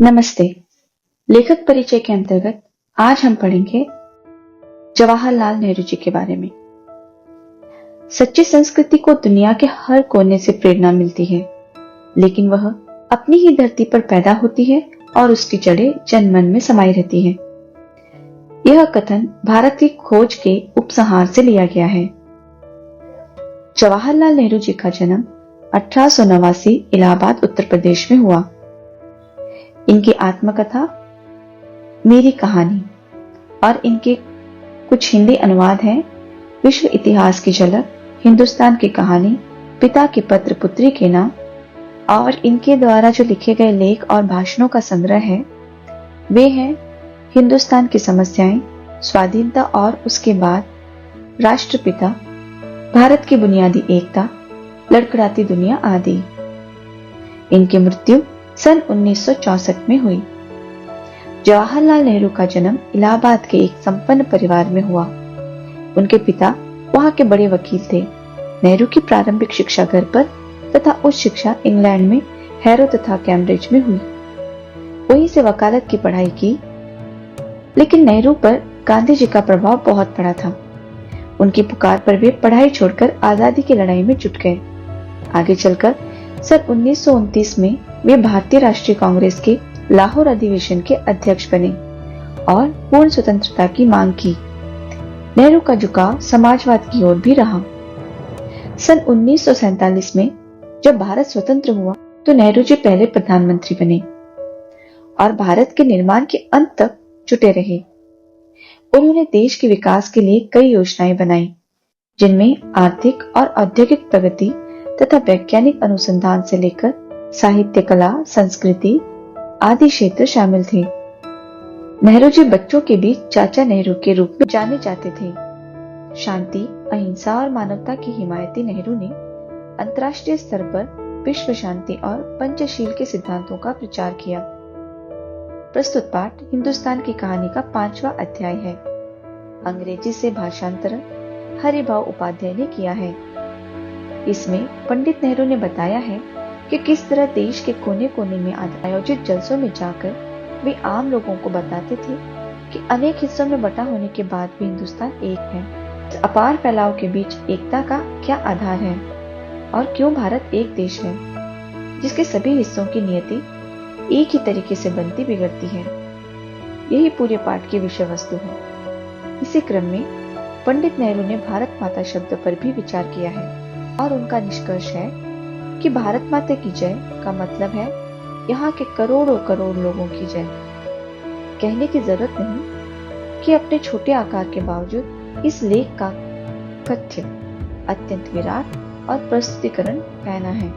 नमस्ते। लेखक परिचय के अंतर्गत आज हम पढ़ेंगे जवाहरलाल नेहरू जी के बारे में। सच्ची संस्कृति को दुनिया के हर कोने से प्रेरणा मिलती है, लेकिन वह अपनी ही धरती पर पैदा होती है और उसकी जड़ें जनमन में समाई रहती है। यह कथन भारत की खोज के उपसंहार से लिया गया है। जवाहरलाल नेहरू जी का जन्म 1889 इलाहाबाद उत्तर प्रदेश में हुआ। इनकी आत्मकथा मेरी कहानी और इनके कुछ हिंदी अनुवाद हैं विश्व इतिहास की झलक, हिंदुस्तान की कहानी, पिता के पत्र पुत्री के नाम, और इनके द्वारा जो लिखे गए लेख और भाषणों का संग्रह है वे हैं हिंदुस्तान की समस्याएं, स्वाधीनता और उसके बाद, राष्ट्रपिता, भारत की बुनियादी एकता, लड़खड़ाती दुनिया आदि। इनकी मृत्यु सन 1964 में हुई। जवाहरलाल नेहरू का जन्म इलाहाबाद के एक संपन्न परिवार में हुआ। उनके पिता वहां के बड़े वकील थे। नेहरू की प्रारंभिक शिक्षा घर पर तथा उच्च शिक्षा इंग्लैंड में हैरो तथा कैम्ब्रिज में हुई। वहीं से वकालत की पढ़ाई की, लेकिन नेहरू पर गांधी जी का प्रभाव बहुत पड़ा था। उनकी पुकार पर वे पढ़ाई छोड़कर आजादी की लड़ाई में जुट गए। आगे चलकर सन 1929 में वे भारतीय राष्ट्रीय कांग्रेस के लाहौर अधिवेशन के अध्यक्ष बने और पूर्ण स्वतंत्रता की मांग की। नेहरू का झुकाव समाजवाद की ओर भी रहा। सन 1947 में जब भारत स्वतंत्र हुआ तो नेहरू जी पहले प्रधानमंत्री बने और भारत के निर्माण के अंत तक जुटे रहे। उन्होंने देश के विकास के लिए कई योजनाएं बनाई, जिनमें आर्थिक और औद्योगिक प्रगति तथा वैज्ञानिक अनुसंधान से लेकर साहित्य, कला, संस्कृति आदि क्षेत्र शामिल थे। नेहरू जी बच्चों के बीच चाचा नेहरू के रूप में जाने जाते थे। शांति, अहिंसा और मानवता की हिमायती नेहरू ने अंतर्राष्ट्रीय स्तर पर विश्व शांति और पंचशील के सिद्धांतों का प्रचार किया। प्रस्तुत पाठ हिंदुस्तान की कहानी का 5वां अध्याय है। अंग्रेजी से भाषांतरण हरिभाव उपाध्याय ने किया है। इसमें पंडित नेहरू ने बताया है कि किस तरह देश के कोने कोने में आयोजित जलसों में जाकर वे आम लोगों को बताते थे कि अनेक हिस्सों में बटा होने के बाद भी हिंदुस्तान एक है। इस अपार फैलाव के बीच एकता का क्या आधार है और क्यों भारत एक देश है जिसके सभी हिस्सों की नियति एक ही तरीके से बनती बिगड़ती है। यही पूरे पाठ की विषय वस्तु है। इसी क्रम में पंडित नेहरू ने भारत माता शब्द पर भी विचार किया है और उनका निष्कर्ष है कि भारत माता की जय का मतलब है यहाँ के करोड़ों करोड़ लोगों की जय। कहने की जरूरत नहीं कि अपने छोटे आकार के बावजूद इस लेख का कथ्य अत्यंत विराट और प्रस्तुतिकरण पैना है।